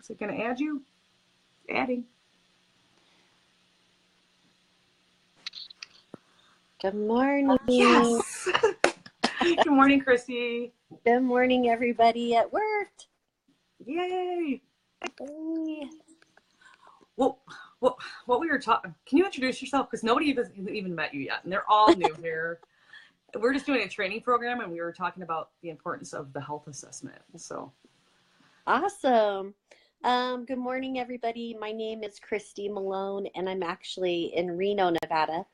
Is it going to add you? Adding. Good morning. Yes. Good morning, Christy. Good morning, everybody at work. Yay. Hey. Well, what we were talking, can you introduce yourself? Because nobody has even met you yet, and they're all new here. We're just doing a training program, and we were talking about the importance of the health assessment. So Awesome. Good morning, everybody. My name is Christie Malone, and I'm actually in Reno, Nevada.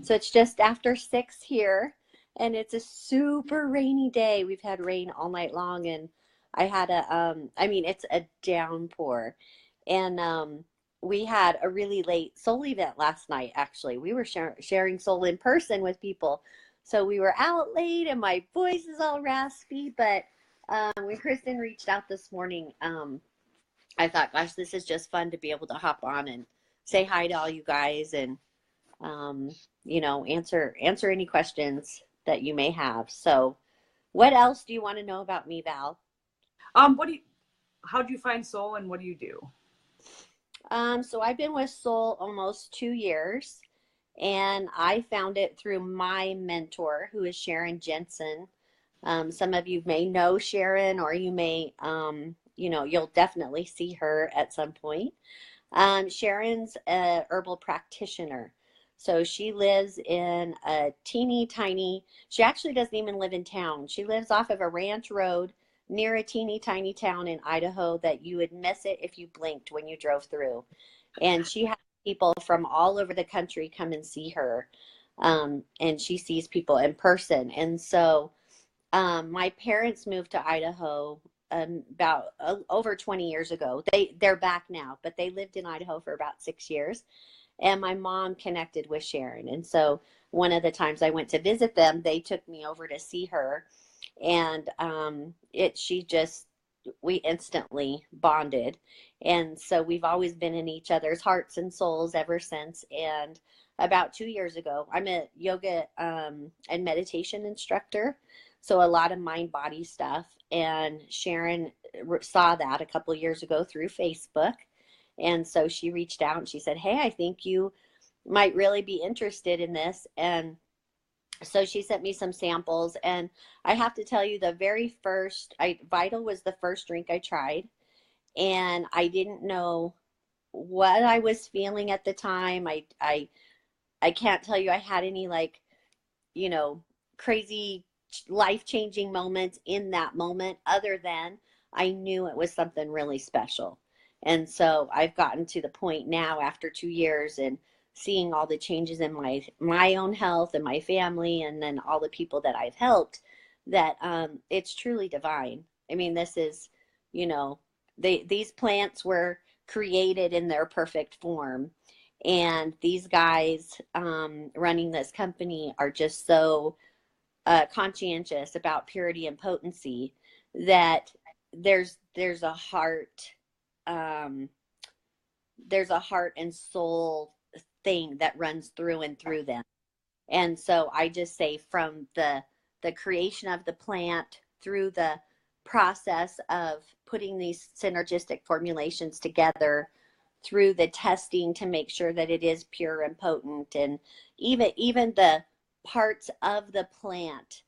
So it's just after 6 here, and it's a super rainy day. We've had rain all night long, and I had it's a downpour. And we had a really late soul event last night, actually. We were sharing soul in person with people. So we were out late, and my voice is all raspy, but when Kristen reached out this morning, I thought, gosh, this is just fun to be able to hop on and say hi to all you guys and, answer any questions that you may have. So what else do you want to know about me, Val? how do you find soul, and what do you do? So I've been with Soul almost 2 years, and I found it through my mentor, who is Sharon Jensen. Some of you may know Sharon, or you may, you'll definitely see her at some point. Sharon's a herbal practitioner. So she lives in a teeny tiny, she actually doesn't even live in town. She lives off of a ranch road near a teeny tiny town in Idaho that you would miss it if you blinked when you drove through. And she has people from all over the country come and see her. And she sees people in person. And so my parents moved to Idaho about over 20 years ago. They're back now, but they lived in Idaho for about 6 years. And my mom connected with Sharon. And so one of the times I went to visit them, they took me over to see her. And we instantly bonded. And so we've always been in each other's hearts and souls ever since. And about 2 years ago, I'm a yoga and meditation instructor. So a lot of mind body stuff. And Sharon saw that a couple of years ago through Facebook. And so she reached out and she said, hey, I think you might really be interested in this. And so she sent me some samples. And I have to tell you, the very first, Vital was the first drink I tried. And I didn't know what I was feeling at the time. I can't tell you I had any crazy life-changing moments in that moment, other than I knew it was something really special. And so I've gotten to the point now after 2 years and seeing all the changes in my own health and my family, and then all the people that I've helped, that it's truly divine. I mean, this is, these plants were created in their perfect form. And these guys running this company are just so conscientious about purity and potency that there's a heart and soul thing that runs through and through them. And so I just say, from the creation of the plant through the process of putting these synergistic formulations together, through the testing to make sure that it is pure and potent, and even the parts of the plant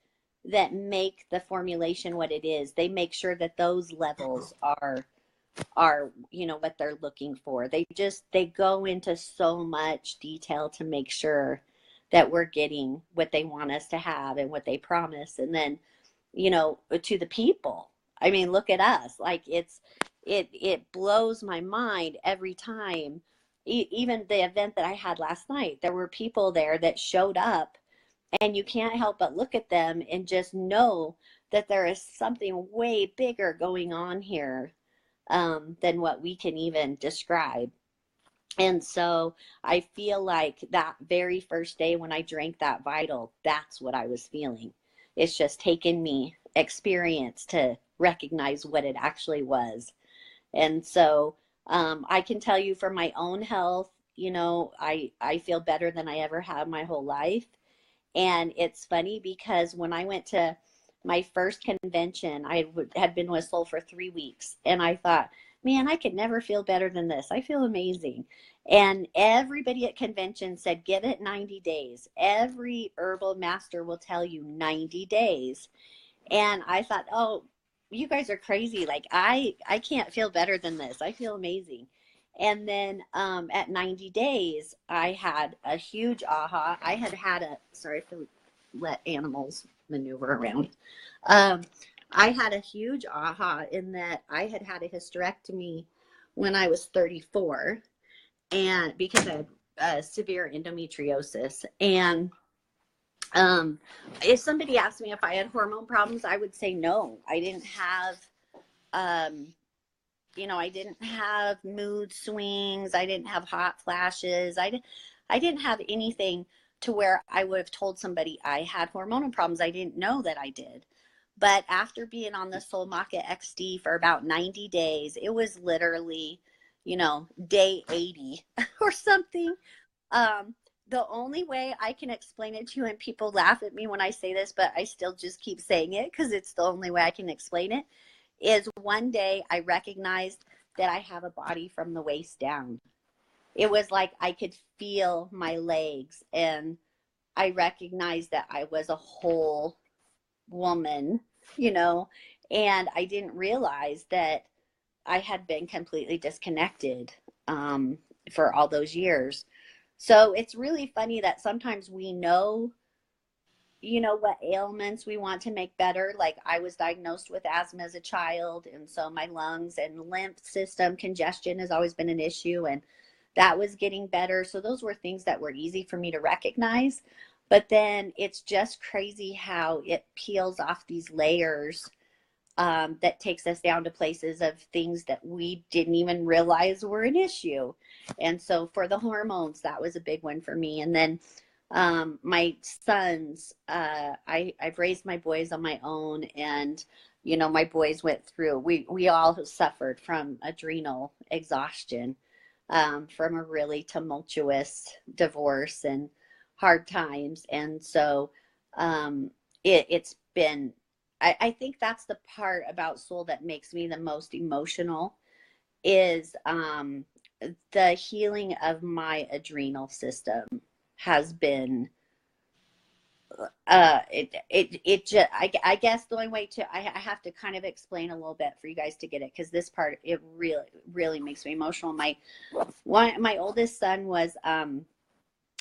that make the formulation what it is, they make sure that those levels are what they're looking for. They go into so much detail to make sure that we're getting what they want us to have and what they promise. And then, to the people, I mean, look at us. Like, it blows my mind every time. Even the event that I had last night, there were people there that showed up, and you can't help but look at them and just know that there is something way bigger going on here than what we can even describe. And so I feel like that very first day when I drank that Vital, that's what I was feeling. It's just taken me experience to recognize what it actually was. And so I can tell you, for my own health, I feel better than I ever have my whole life. And it's funny because when I went to my first convention, I had been with Soul for 3 weeks, and I thought, man, I could never feel better than this. I feel amazing. And everybody at convention said, give it 90 days. Every herbal master will tell you 90 days. And I thought, oh, you guys are crazy. Like I can't feel better than this. I feel amazing. And then at 90 days, I had a huge aha. I had a, sorry if I let animals maneuver around. Um, I had a huge aha in that I had a hysterectomy when I was 34, and because I had severe endometriosis. And if somebody asked me if I had hormone problems, I would say no. I didn't have, I didn't have mood swings. I didn't have hot flashes. I didn't have anything to where I would have told somebody I had hormonal problems. I didn't know that I did. But after being on the Soul Maca XD for about 90 days, it was literally, day 80 or something. The only way I can explain it to you, and people laugh at me when I say this, but I still just keep saying it because it's the only way I can explain it, is one day I recognized that I have a body from the waist down. It was like I could feel my legs, and I recognized that I was a whole woman, and I didn't realize that I had been completely disconnected for all those years. So it's really funny that sometimes we know, what ailments we want to make better. Like I was diagnosed with asthma as a child, and so my lungs and lymph system congestion has always been an issue, and that was getting better. So those were things that were easy for me to recognize. But then it's just crazy how it peels off these layers that takes us down to places of things that we didn't even realize were an issue. And so for the hormones, that was a big one for me. And then my sons, I've raised my boys on my own, and my boys went through, we all suffered from adrenal exhaustion from a really tumultuous divorce and hard times. And so it's been, I think that's the part about Soul that makes me the most emotional, is the healing of my adrenal system has been it just, I guess the only way to, I have to kind of explain a little bit for you guys to get it, because this part, it really makes me emotional. My oldest son was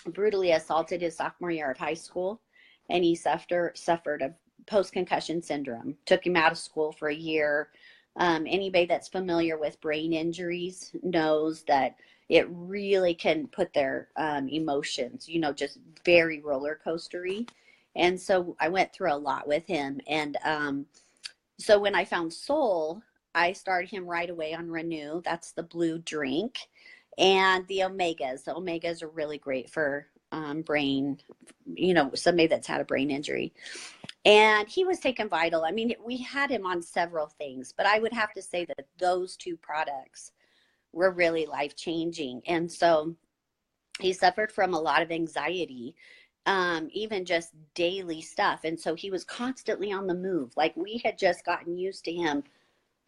brutally assaulted his sophomore year of high school, and he suffered a post-concussion syndrome. Took him out of school for a year. Anybody that's familiar with brain injuries knows that it really can put their emotions, just very roller coastery. And so I went through a lot with him. And so when I found Soul, I started him right away on Renew. That's the blue drink. And the omegas. The omegas are really great for brain, somebody that's had a brain injury. And he was taking Vital. I mean, we had him on several things, but I would have to say that those two products were really life-changing. And so he suffered from a lot of anxiety, even just daily stuff. And so he was constantly on the move. Like we had just gotten used to him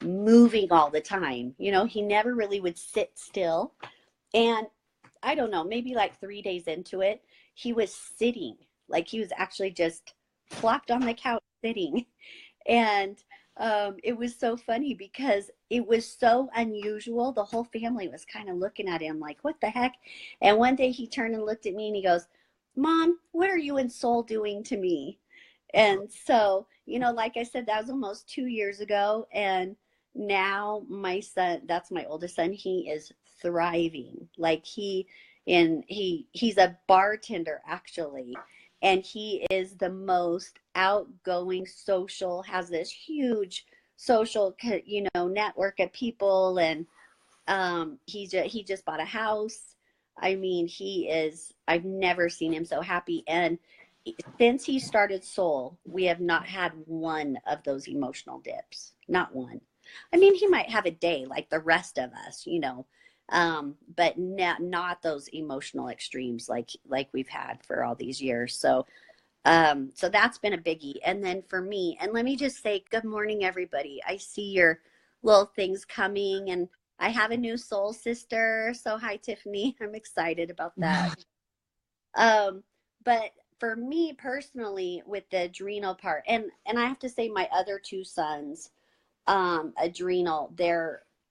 moving all the time. He never really would sit still. And I don't know, maybe like 3 days into it, he was sitting. Like he was actually just flopped on the couch sitting. And it was so funny because it was so unusual. The whole family was kind of looking at him like, what the heck? And one day he turned and looked at me and he goes, Mom, what are you and Soul doing to me? And so, like I said, that was almost 2 years ago. And now my son, that's my oldest son, he is thriving. Like he's a bartender actually. And he is the most outgoing, social, has this huge social, network of people. And he just bought a house. I mean, I've never seen him so happy. And since he started Soul, we have not had one of those emotional dips. Not one. I mean, he might have a day like the rest of us, but not those emotional extremes like we've had for all these years. So that's been a biggie. And then for me, and let me just say good morning, everybody. I see your little things coming, and I have a new soul sister. So hi, Tiffany. I'm excited about that. But for me personally, with the adrenal part, and I have to say my other two sons, adrenal,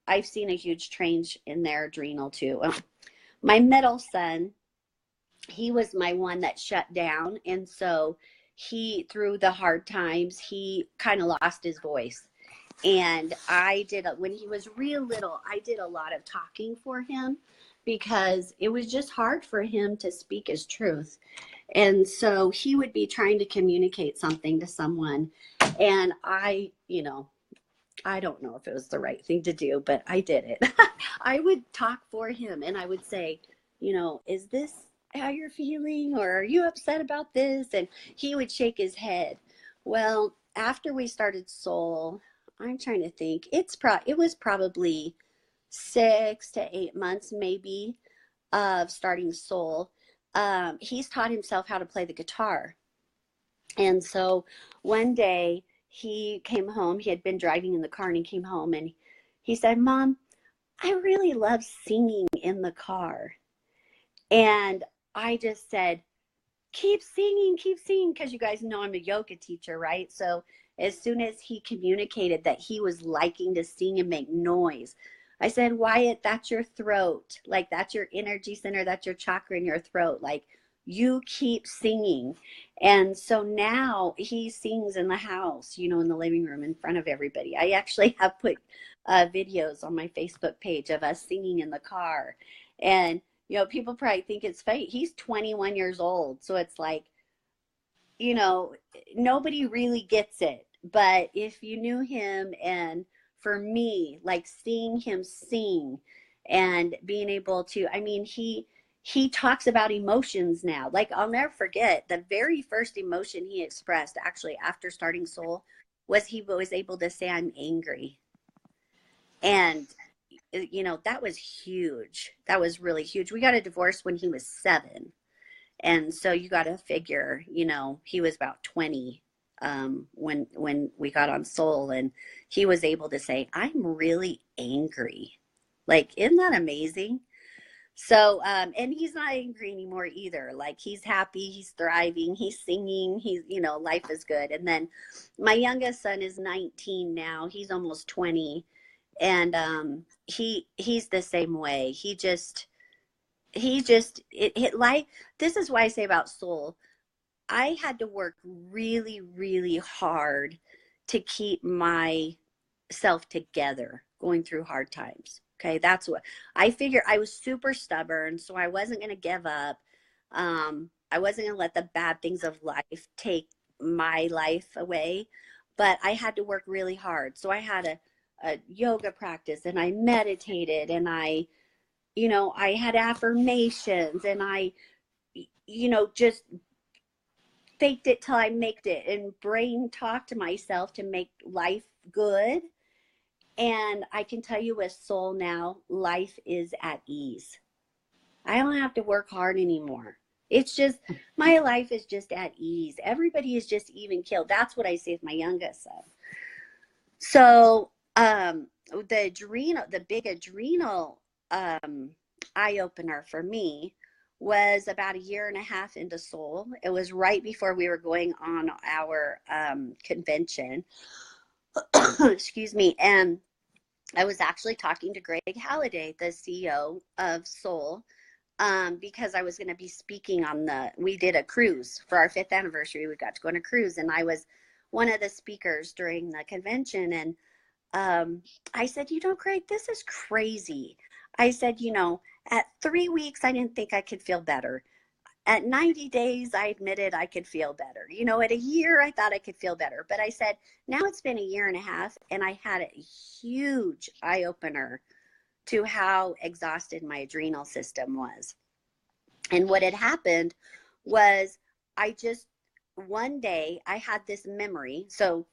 I've seen a huge change in their adrenal too. My middle son, he was my one that shut down. And so he, through the hard times, he kind of lost his voice. And when he was real little, I did a lot of talking for him because it was just hard for him to speak his truth. And so he would be trying to communicate something to someone. And I don't know if it was the right thing to do, but I did it. I would talk for him and I would say, is this how you're feeling? Or are you upset about this? And he would shake his head. Well, after we started Soul, I'm trying to think, it was probably 6 to 8 months maybe of starting Soul. He's taught himself how to play the guitar. And so one day he came home, he had been driving in the car and he came home and he said, Mom, I really love singing in the car. And I just said, keep singing, because you guys know I'm a yoga teacher, right? So as soon as he communicated that he was liking to sing and make noise, I said, Wyatt, that's your throat. Like, that's your energy center. That's your chakra in your throat. Like, you keep singing. And so now he sings in the house, in the living room in front of everybody. I actually have put videos on my Facebook page of us singing in the car. And, people probably think it's fake. He's 21 years old. So it's like, nobody really gets it. But if you knew him, and for me, like seeing him sing and being able to, he talks about emotions now. Like, I'll never forget the very first emotion he expressed actually after starting Soul was he was able to say, I'm angry. And, that was huge. That was really huge. We got a divorce when he was 7. And so you got to figure, he was about 20 when we got on Soul, and he was able to say, I'm really angry. Like, isn't that amazing? So, and he's not angry anymore either. Like, he's happy, he's thriving, he's singing, life is good. And then my youngest son is 19 now. He's almost 20. And he's the same way. Like, this is why I say about Soul, I had to work really, really hard to keep myself together going through hard times. Okay, that's what I figured. I was super stubborn, so I wasn't going to give up. I wasn't going to let the bad things of life take my life away, but I had to work really hard. So I had a yoga practice, and I meditated, and I had affirmations, and I, just faked it till I maked it, and brain talked to myself to make life good. And I can tell you with Soul now, life is at ease. I don't have to work hard anymore. It's just, my life is just at ease. Everybody is just even killed. That's what I say with my youngest son. So the big adrenal eye opener for me was about 1.5 years into Soul. It was right before we were going on our convention. Excuse me. And I was actually talking to Greg Halliday, the CEO of Soul, because I was going to be speaking we did a cruise for our 5th anniversary. We got to go on a cruise, and I was one of the speakers during the convention. And I said, Greg, this is crazy. I said, at 3 weeks, I didn't think I could feel better. At 90 days, I admitted I could feel better. At a year, I thought I could feel better. But I said, now it's been 1.5 years, and I had a huge eye-opener to how exhausted my adrenal system was. And what had happened was one day, I had this memory. So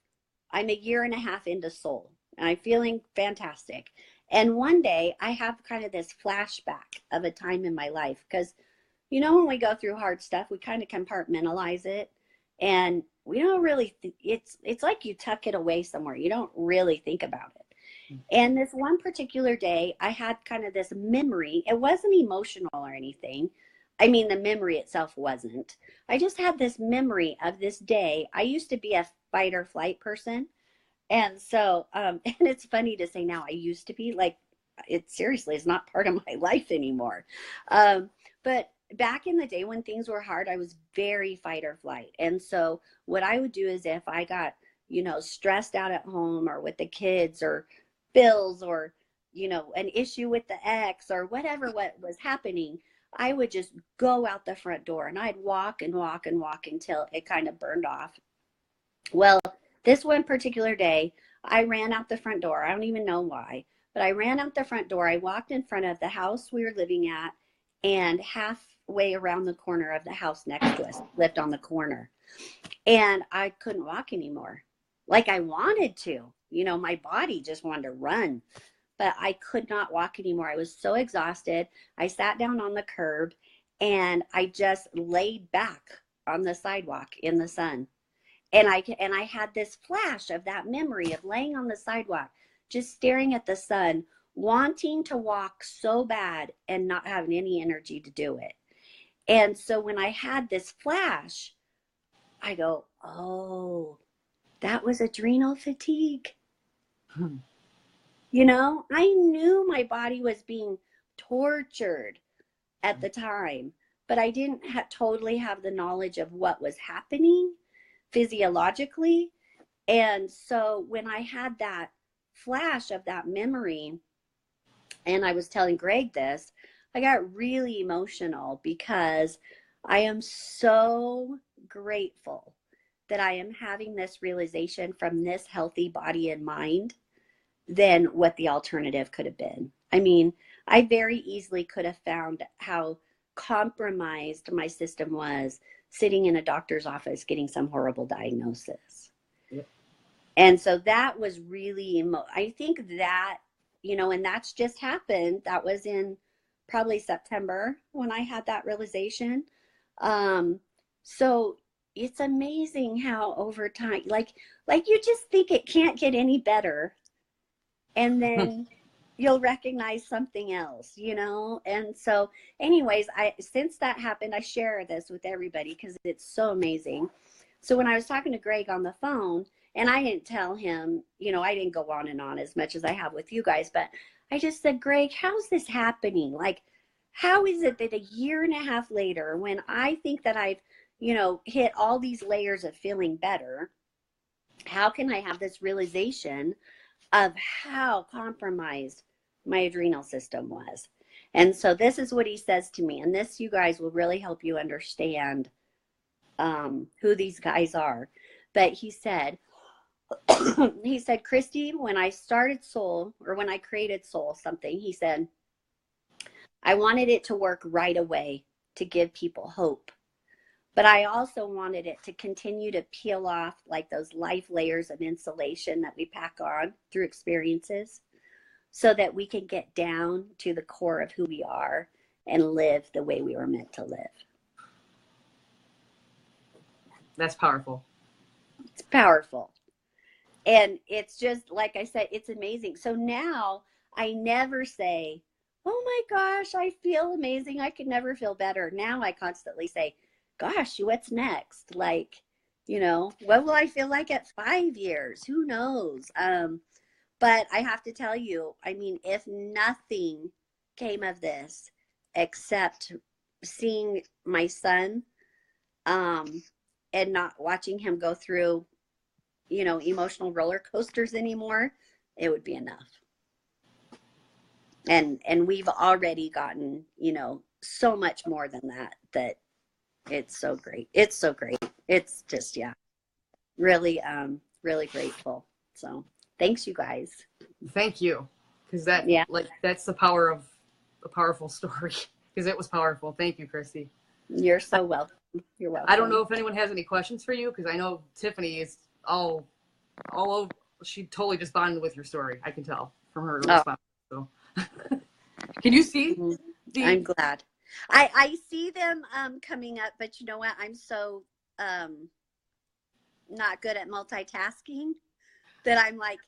I'm 1.5 years into Soul, and I'm feeling fantastic. And one day, I have kind of this flashback of a time in my life, because when we go through hard stuff, we kind of compartmentalize it, and we don't really, it's like you tuck it away somewhere. You don't really think about it. And this one particular day, I had kind of this memory. It wasn't emotional or anything. I mean, the memory itself wasn't. I just had this memory of this day. I used to be a fight or flight person. And so, and it's funny to say now, I used to be like, it seriously is not part of my life anymore. But back in the day when things were hard, I was very fight or flight. And so what I would do is if I got, stressed out at home or with the kids or bills or, an issue with the ex or whatever, what was happening, I would just go out the front door and I'd walk and walk and walk until it kind of burned off. Well, this one particular day, I ran out the front door. I don't even know why, but I ran out the front door. I walked in front of the house we were living at and halfway around the corner of the house next to us, lived on the corner. And I couldn't walk anymore. Like I wanted to, my body just wanted to run, but I could not walk anymore. I was so exhausted. I sat down on the curb and I just laid back on the sidewalk in the sun. And I had this flash of that memory of laying on the sidewalk, just staring at the sun, wanting to walk so bad and not having any energy to do it. And so when I had this flash, I go, oh, that was adrenal fatigue. I knew my body was being tortured at the time, but I didn't totally have the knowledge of what was happening physiologically. And so when I had that flash of that memory, and I was telling Greg this, I got really emotional because I am so grateful that I am having this realization from this healthy body and mind than what the alternative could have been. I mean, I very easily could have found how compromised my system was sitting in a doctor's office getting some horrible diagnosis. Yep. And so that was really, I think that, and that's just happened. That was in probably September when I had that realization. So it's amazing how over time, like you just think it can't get any better. And then you'll recognize something else, And so anyways, since that happened, I share this with everybody because it's so amazing. So when I was talking to Greg on the phone, and I didn't tell him, I didn't go on and on as much as I have with you guys, but I just said, Greg, how's this happening? Like, how is it that a year and a half later, when I think that I've, hit all these layers of feeling better, how can I have this realization of how compromised my adrenal system was? And so this is what he says to me, and this, you guys, will really help you understand who these guys are. But he said, Christie, when I started Solle, or when I created Solle something, he said, I wanted it to work right away to give people hope. But I also wanted it to continue to peel off like those life layers of insulation that we pack on through experiences so that we can get down to the core of who we are and live the way we were meant to live. That's powerful. It's powerful. And it's just, like I said, it's amazing. So now I never say, oh my gosh, I feel amazing. I could never feel better. Now I constantly say, gosh, what's next? Like, what will I feel like at 5 years? Who knows? But I have to tell you, I mean, if nothing came of this except seeing my son and not watching him go through, emotional roller coasters anymore, it would be enough. And we've already gotten, so much more than that it's so great. It's so great. It's just, really, really grateful. So thanks, you guys. Thank you. Because that's the power of a powerful story. Because it was powerful. Thank you, Christie. You're so welcome. You're welcome. I don't know if anyone has any questions for you, because I know Tiffany is all over. She totally just bonded with your story. I can tell from her response. So, can you see? I'm glad. I see them coming up, but you know what? I'm so not good at multitasking that I'm like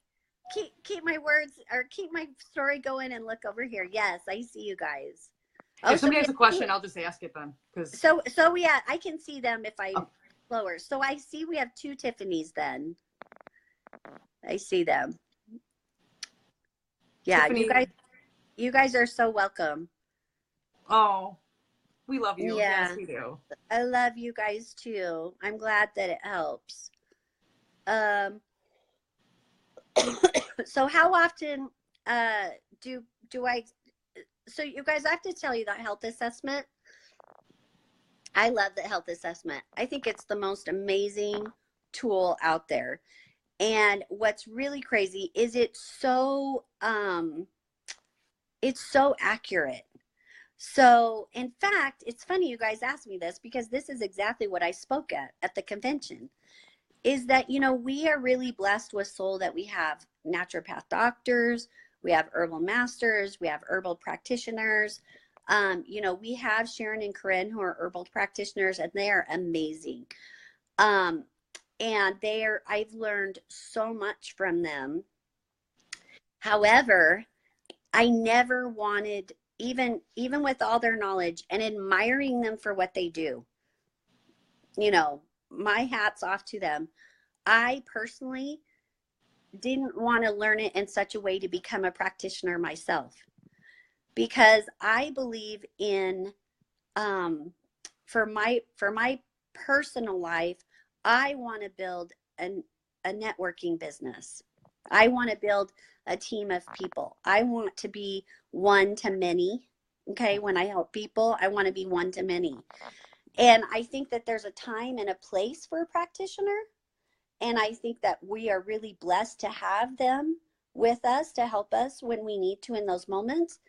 keep my words or keep my story going and look over here. Yes, I see you guys. Oh, if somebody has a question, I'll just ask it then. So yeah, I can see them if I lower. So I see we have 2 Tiffany's then. I see them. Yeah, Tiffany. You guys are so welcome. Oh, we love you. Yeah. Yes, we do. I love you guys too. I'm glad that it helps. So how often do I, so you guys, I have to tell you that health assessment. I love the health assessment. I think it's the most amazing tool out there. And what's really crazy is it's so accurate. So in fact, it's funny you guys asked me this because this is exactly what I spoke at the convention, is that, you know, we are really blessed with Solle, that we have naturopath doctors, we have herbal masters, we have herbal practitioners. You know, we have Sharon and Corinne who are herbal practitioners, and they are amazing. And I've learned so much from them. However, I never wanted, even with all their knowledge and admiring them for what they do, you know, my hat's off to them. I personally didn't want to learn it in such a way to become a practitioner myself, because I believe in, for my personal life, I want to build a networking business. I want to build a team of people. I want to be one to many. Okay. When I help people, I want to be one to many. And I think that there's a time and a place for a practitioner. And I think that we are really blessed to have them with us to help us when we need to in those moments.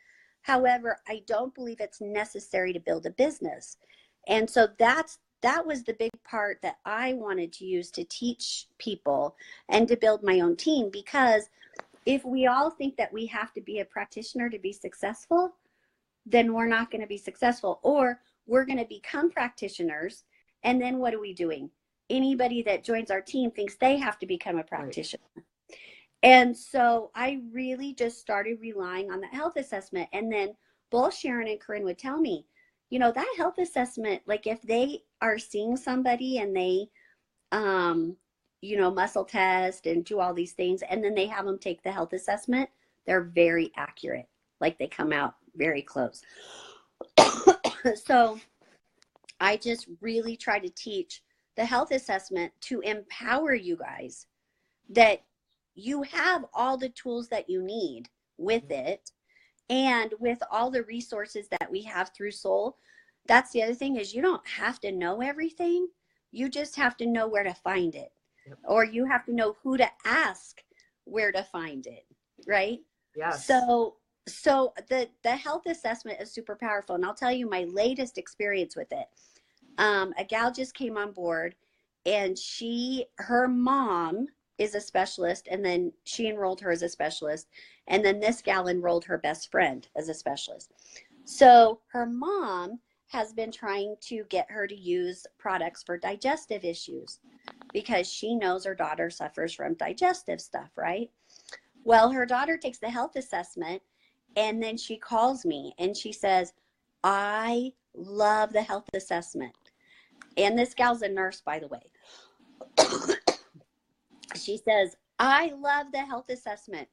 However, I don't believe it's necessary to build a business. And so that was the big part that I wanted to use to teach people and to build my own team. Because if we all think that we have to be a practitioner to be successful, then we're not going to be successful. Or we're going to become practitioners, and then what are we doing? Anybody that joins our team thinks they have to become a practitioner. Right. And so I really just started relying on the health assessment. And then both Sharon and Corinne would tell me, you know, that health assessment, like if they are seeing somebody and they, you know, muscle test and do all these things, and then they have them take the health assessment, they're very accurate. Like they come out very close. So I just really try to teach the health assessment to empower you guys, that you have all the tools that you need with it, and with all the resources that we have through Solle. That's the other thing, is you don't have to know everything. You just have to know where to find it. Yep. Or you have to know who to ask where to find it, right? Yes. So the health assessment is super powerful. And I'll tell you my latest experience with it. A gal just came on board, and her mom is a specialist, and then she enrolled her as a specialist, and then this gal enrolled her best friend as a specialist. So her mom has been trying to get her to use products for digestive issues, because she knows her daughter suffers from digestive stuff, right? Well, her daughter takes the health assessment, and then she calls me and she says, I love the health assessment. And this gal's a nurse, by the way. She says, I love the health assessment.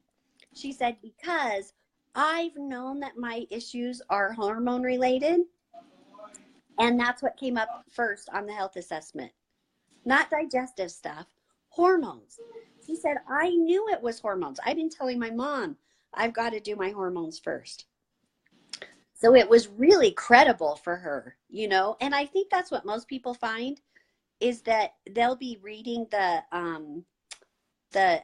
She said, because I've known that my issues are hormone related. And that's what came up first on the health assessment. Not digestive stuff, hormones. She said, I knew it was hormones. I've been telling my mom, I've got to do my hormones first. So it was really credible for her, you know. And I think that's what most people find, is that they'll be reading the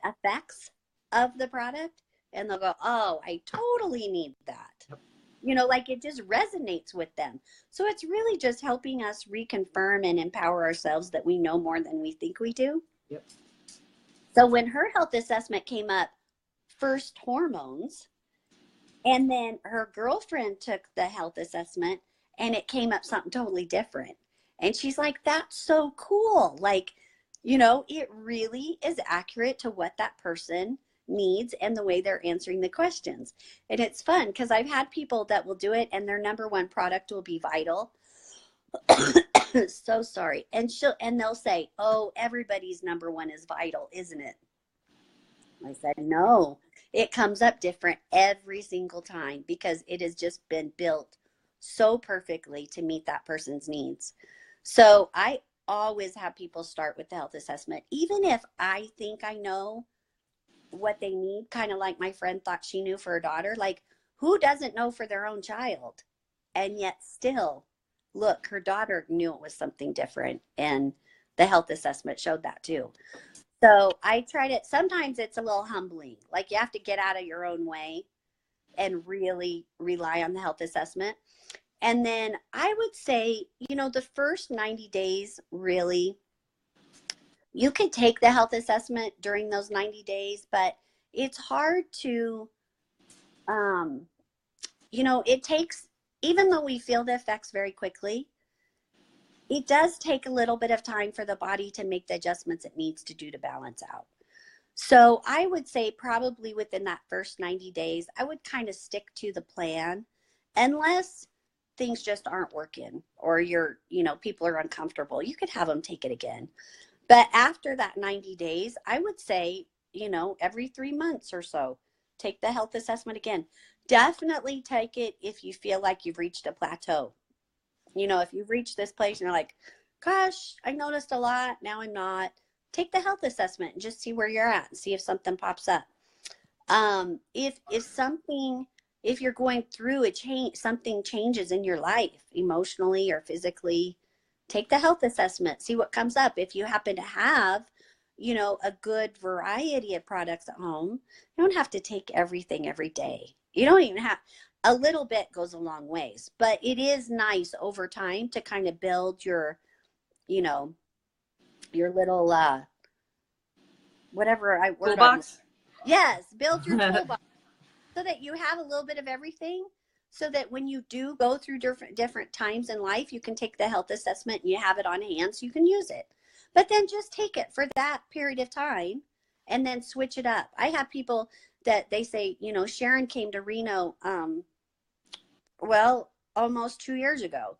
effects of the product, and they'll go, oh, I totally need that. Yep. You know, like it just resonates with them. So it's really just helping us reconfirm and empower ourselves that we know more than we think we do. Yep. So when her health assessment came up, first hormones, and then her girlfriend took the health assessment, and it came up something totally different. And she's like, that's so cool. Like, you know, it really is accurate to what that person needs and the way they're answering the questions. And it's fun because I've had people that will do it and their number one product will be Vital. So sorry. And they'll say, oh, everybody's number one is Vital, isn't it? I said, no, it comes up different every single time because it has just been built so perfectly to meet that person's needs. So I always have people start with the health assessment, even if I think I know what they need, kind of like my friend thought she knew for her daughter. Like, who doesn't know for their own child? And yet still, look, her daughter knew it was something different, and the health assessment showed that too. So I tried it. Sometimes it's a little humbling. Like, you have to get out of your own way and really rely on the health assessment. And then I would say, the first 90 days, really, you can take the health assessment during those 90 days, but it's hard to, it takes, even though we feel the effects very quickly, it does take a little bit of time for the body to make the adjustments it needs to do to balance out. So I would say probably within that first 90 days, I would kind of stick to the plan unless things just aren't working or people are uncomfortable. You could have them take it again. But after that 90 days, I would say, every 3 months or so, take the health assessment again. Definitely take it if you feel like you've reached a plateau. If you've reached this place and you're like, gosh, I noticed a lot, now I'm not, take the health assessment and just see where you're at and see if something pops up. If you're going through a change, something changes in your life, emotionally or physically, take the health assessment, see what comes up. If you happen to have, a good variety of products at home, you don't have to take everything every day. You don't even have, a little bit goes a long ways, but it is nice over time to kind of build your little, whatever I word toolbox. Yes, build your toolbox so that you have a little bit of everything, so that when you do go through different times in life, you can take the health assessment and you have it on hand so you can use it. But then just take it for that period of time and then switch it up. I have people that they say, Sharon came to Reno, almost 2 years ago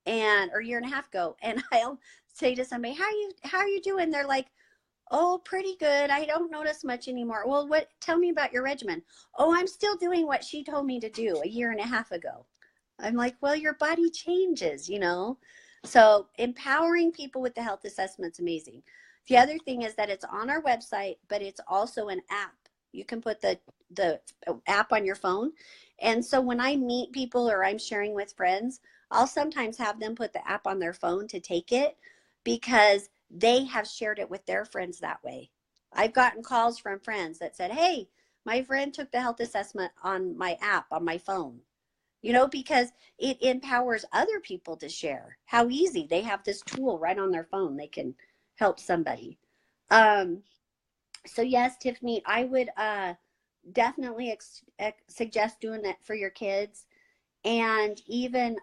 or a year and a half ago. And I'll say to somebody, how are you doing? They're like, oh, pretty good. I don't notice much anymore. Well, tell me about your regimen. Oh, I'm still doing what she told me to do a year and a half ago. I'm like, well, your body changes, So empowering people with the health assessment's amazing. The other thing is that it's on our website, but it's also an app. You can put the app on your phone. And so when I meet people or I'm sharing with friends, I'll sometimes have them put the app on their phone to take it because they have shared it with their friends that way. I've gotten calls from friends that said, hey, my friend took the health assessment on my app on my phone, because it empowers other people to share how easy they have this tool right on their phone. They can help somebody. So yes, Tiffany, I would definitely suggest doing that for your kids. And even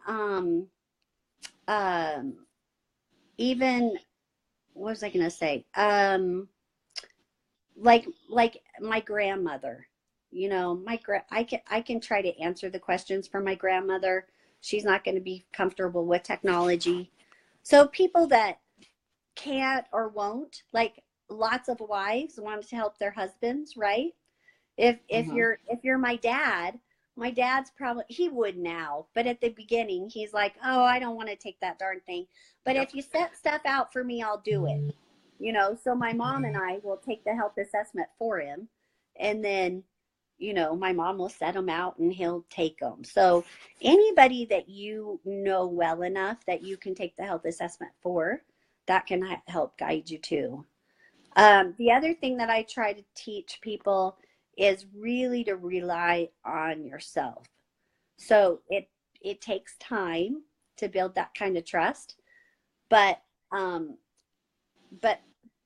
what was I going to say? Like my grandmother, I can try to answer the questions for my grandmother. She's not going to be comfortable with technology. So people that can't or won't, like lots of wives want to help their husbands, right? If you're my dad's probably, he would now, but at the beginning he's like, oh, I don't want to take that darn thing. But if you set stuff out for me, I'll do it. So my mom and I will take the health assessment for him. And then, my mom will set them out and he'll take them. So anybody that you know well enough that you can take the health assessment for, that can help guide you too. The other thing that I try to teach people is really to rely on yourself. So it takes time to build that kind of trust, but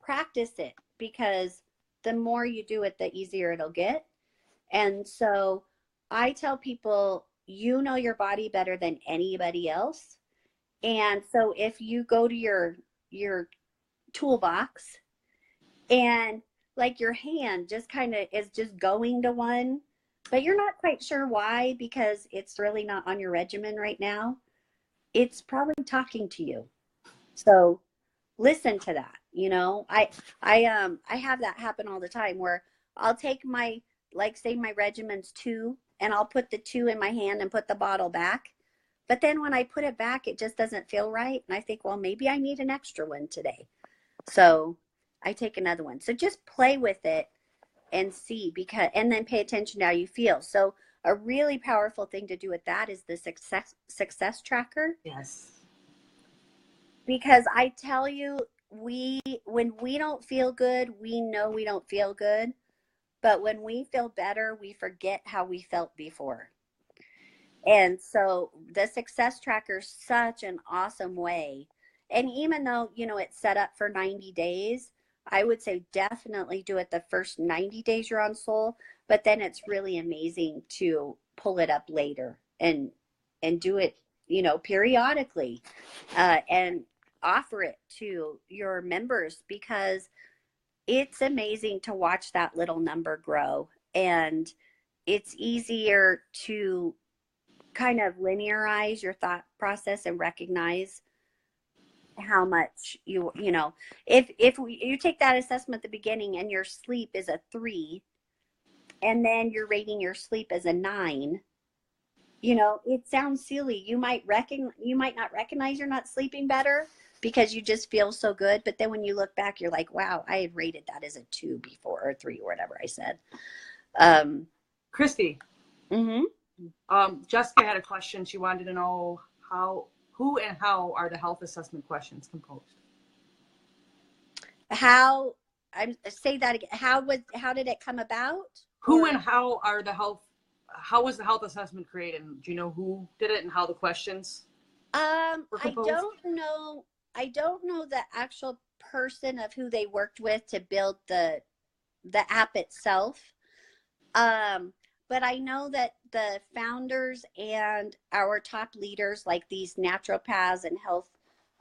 practice it, because the more you do it, the easier it'll get. And so I tell people, you know your body better than anybody else. And so if you go to your toolbox and like your hand just kind of is just going to one, but you're not quite sure why, because it's really not on your regimen right now. It's probably talking to you. So listen to that. You know, I have that happen all the time where I'll take my, like, say my regimen's 2, and I'll put the 2 in my hand and put the bottle back. But then when I put it back, it just doesn't feel right. And I think, well, maybe I need an extra one today. So I take another one. So just play with it and see, and then pay attention to how you feel. So a really powerful thing to do with that is the success tracker. Yes. Because I tell you, when we don't feel good, we know we don't feel good. But when we feel better, we forget how we felt before. And so the success tracker is such an awesome way. And even though, you know, it's set up for 90 days, I would say definitely do it the first 90 days you're on Solle, but then it's really amazing to pull it up later and do it, you know, periodically, and offer it to your members, because it's amazing to watch that little number grow. And it's easier to kind of linearize your thought process and recognize how much you know, if you take that assessment at the beginning and your sleep is a 3, and then you're rating your sleep as a 9, you know, it sounds silly. You might not recognize you're not sleeping better because you just feel so good. But then when you look back, you're like, wow, I had rated that as a 2 before, or 3, or whatever I said. Christie. Mm-hmm. Jessica had a question. She wanted to know who and how are the health assessment questions composed? Say that again. How did it come about? Who and how was the health assessment created? Do you know who did it and how the questions were composed? I don't know the actual person of who they worked with to build the app itself. But I know that the founders and our top leaders, like these naturopaths and health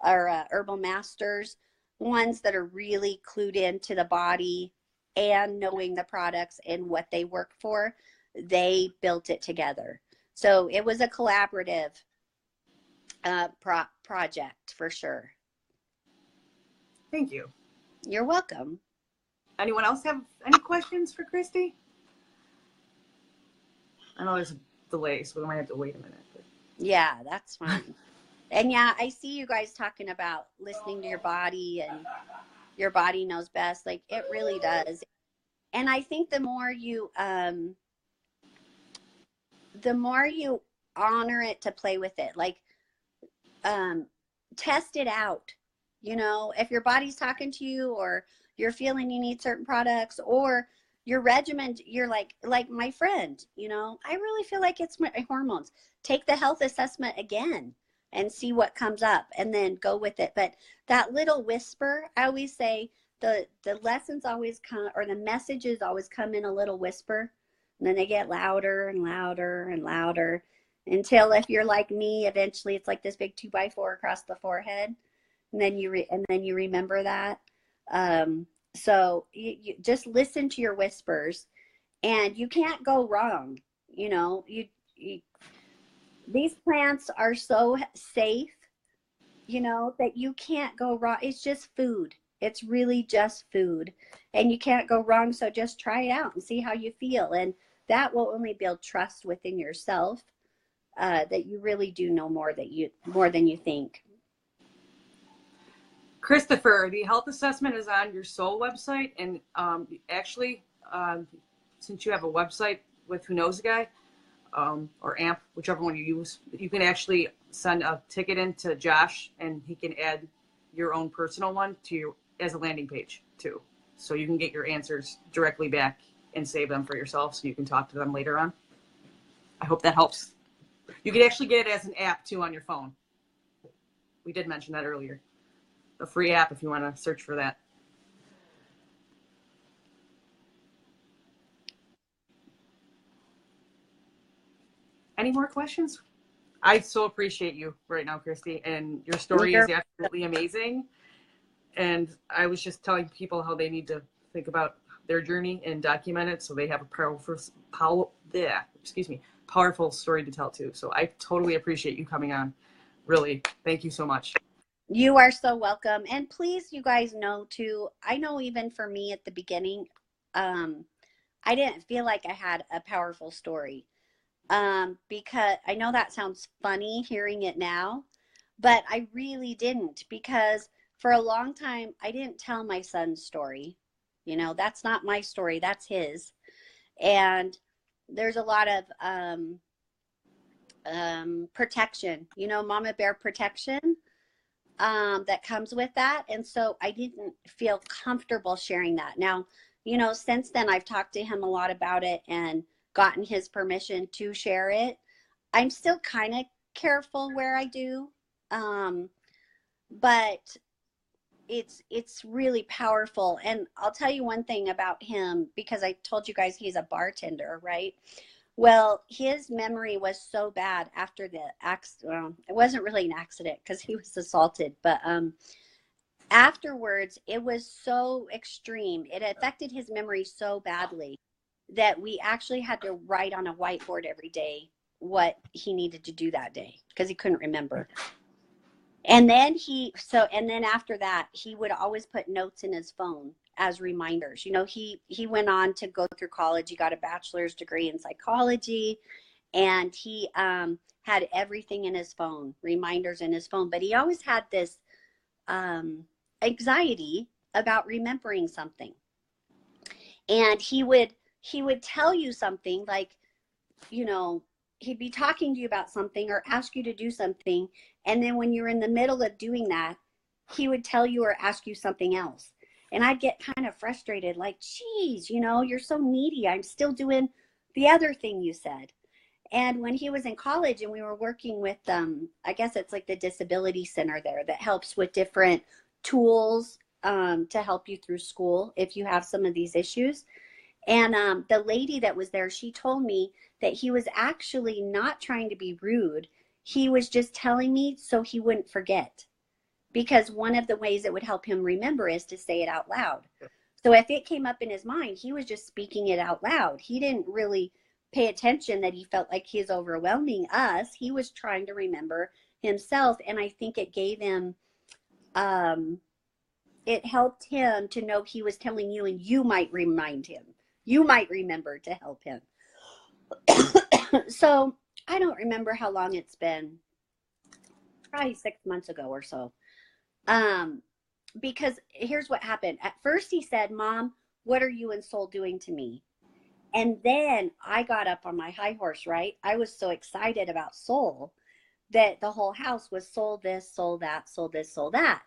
or herbal masters, ones that are really clued into the body and knowing the products and what they work for, they built it together. So it was a collaborative project for sure. Thank you. You're welcome. Anyone else have any questions for Christie? I know there's a delay, so we might have to wait a minute. But... Yeah, that's fine. And yeah, I see you guys talking about listening to your body and your body knows best. Like, it really does. And I think the more you honor it to play with it, like, test it out. You know, if your body's talking to you, or you're feeling you need certain products, or your regimen, you're like my friend, you know, I really feel like it's my hormones. Take the health assessment again and see what comes up, and then go with it. But that little whisper, I always say, the lessons always come, or the messages always come in a little whisper, and then they get louder and louder and louder, until, if you're like me, eventually it's like this big 2x4 across the forehead, and then you remember that. So you just listen to your whispers, and you can't go wrong. You know, these plants are so safe, you know, that you can't go wrong. It's just food. It's really just food, and you can't go wrong. So just try it out and see how you feel. And that will only build trust within yourself, that you really do know more than you think. Christopher, the health assessment is on your Solle website, and actually, since you have a website with Who Knows a Guy, or AMP, whichever one you use, you can actually send a ticket in to Josh, and he can add your own personal one as a landing page too. So you can get your answers directly back and save them for yourself, so you can talk to them later on. I hope that helps. You can actually get it as an app too on your phone. We did mention that earlier. A free app if you want to search for that. Any more questions? I so appreciate you right now, Christie, and your story is absolutely amazing. And I was just telling people how they need to think about their journey and document it so they have a powerful story to tell too. So I totally appreciate you coming on. Really, thank you so much. You are so welcome. And please, you guys know too, I know even for me at the beginning, I didn't feel like I had a powerful story. Because I know that sounds funny hearing it now, but I really didn't, because for a long time, I didn't tell my son's story. You know, that's not my story, that's his. And there's a lot of protection, you know, mama bear protection that comes with that. And so I didn't feel comfortable sharing that. Now, you know, since then I've talked to him a lot about it and gotten his permission to share it. I'm still kind of careful where I do. But it's really powerful. And I'll tell you one thing about him, because I told you guys he's a bartender, right? Well, his memory was so bad after the accident. Well, it wasn't really an accident because he was assaulted, but afterwards it was so extreme. It affected his memory so badly that we actually had to write on a whiteboard every day what he needed to do that day because he couldn't remember. And then and then after that, he would always put notes in his phone as reminders. You know, he went on to go through college. He got a bachelor's degree in psychology, and he had everything in his phone, reminders in his phone. But he always had this anxiety about remembering something. And he would tell you something like, you know, he'd be talking to you about something or ask you to do something. And then when you're in the middle of doing that, he would tell you or ask you something else. And I'd get kind of frustrated, like, geez, you know, you're so needy. I'm still doing the other thing you said. And when he was in college and we were working with, I guess it's like the disability center there that helps with different tools to help you through school if you have some of these issues. And the lady that was there, she told me that he was actually not trying to be rude. He was just telling me so he wouldn't forget. Because one of the ways it would help him remember is to say it out loud. So if it came up in his mind, he was just speaking it out loud. He didn't really pay attention that he felt like he was overwhelming us. He was trying to remember himself. And I think it gave him, it helped him to know he was telling you and you might remind him. You might remember to help him. So I don't remember how long it's been, probably 6 months ago or so. Because here's what happened. At first he said, Mom, what are you and Soul doing to me? And then I got up on my high horse, right? I was so excited about Soul that the whole house was Soul this, Soul that, Soul this, Soul that.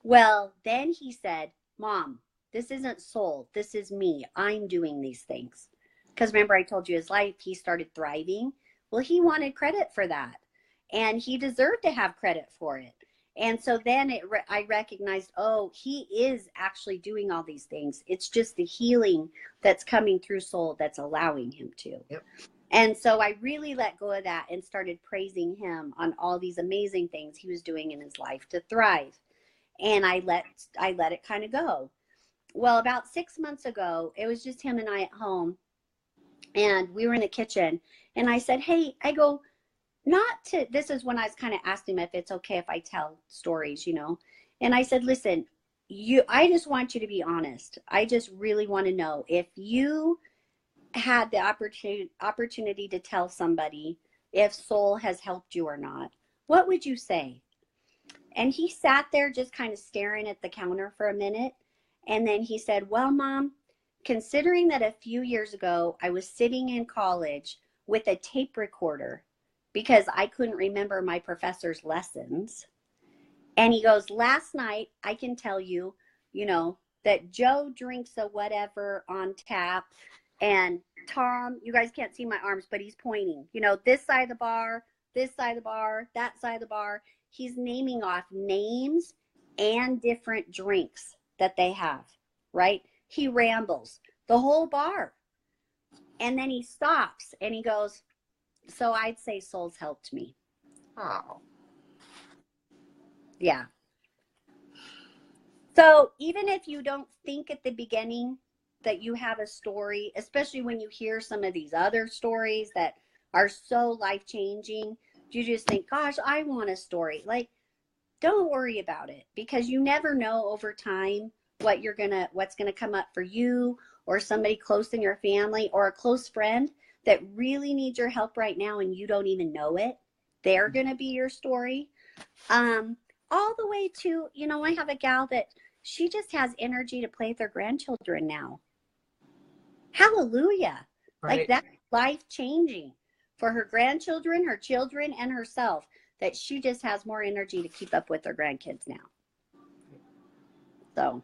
Well, then he said, Mom, this isn't Soul. This is me. I'm doing these things. Because remember I told you his life, he started thriving. Well, he wanted credit for that. And he deserved to have credit for it. And so then I recognized, oh, he is actually doing all these things. It's just the healing that's coming through Soul that's allowing him to. Yep. And so I really let go of that and started praising him on all these amazing things he was doing in his life to thrive. And I let it kind of go. Well, about 6 months ago, it was just him and I at home. And we were in the kitchen. And I said, hey, this is when I was kind of asking him if it's okay if I tell stories, you know. And I said, listen, I just want you to be honest. I just really want to know if you had the opportunity to tell somebody if Soul has helped you or not, what would you say? And he sat there just kind of staring at the counter for a minute. And then he said, well, Mom, considering that a few years ago I was sitting in college with a tape recorder because I couldn't remember my professor's lessons. And he goes, last night, I can tell you, you know, that Joe drinks a whatever on tap. And Tom, you guys can't see my arms, but he's pointing, you know, this side of the bar, this side of the bar, that side of the bar. He's naming off names and different drinks that they have, right? He rambles the whole bar. And then he stops and he goes, so I'd say Soul's helped me. Oh. Yeah. So even if you don't think at the beginning that you have a story, especially when you hear some of these other stories that are so life-changing. You just think, gosh, I want a story. Like, don't worry about it, because you never know over time what's gonna come up for you or somebody close in your family or a close friend that really needs your help right now and you don't even know it. They're gonna be your story. All the way to, I have a gal that she just has energy to play with her grandchildren now. Hallelujah. Right. Like, that's life-changing for her grandchildren, her children, and herself, that she just has more energy to keep up with her grandkids now. So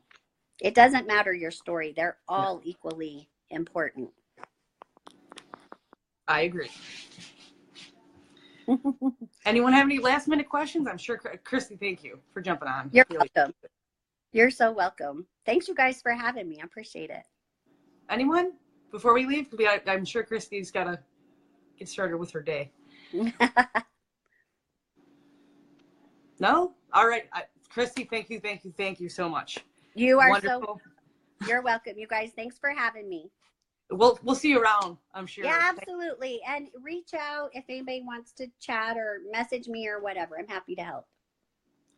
it doesn't matter your story. They're all equally important. I agree. Anyone have any last minute questions? I'm sure, Christy, thank you for jumping on. You're welcome. You're so welcome. Thanks, you guys, for having me. I appreciate it. Anyone before we leave? I'm sure Christy's got to get started with her day. No? All right. Christy, thank you so much. You are wonderful. You're welcome. You guys, thanks for having me. We'll see you around, I'm sure. Yeah, absolutely. And reach out if anybody wants to chat or message me or whatever. I'm happy to help.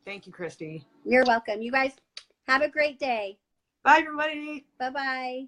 Thank you, Christy. You're welcome. You guys have a great day. Bye, everybody. Bye-bye.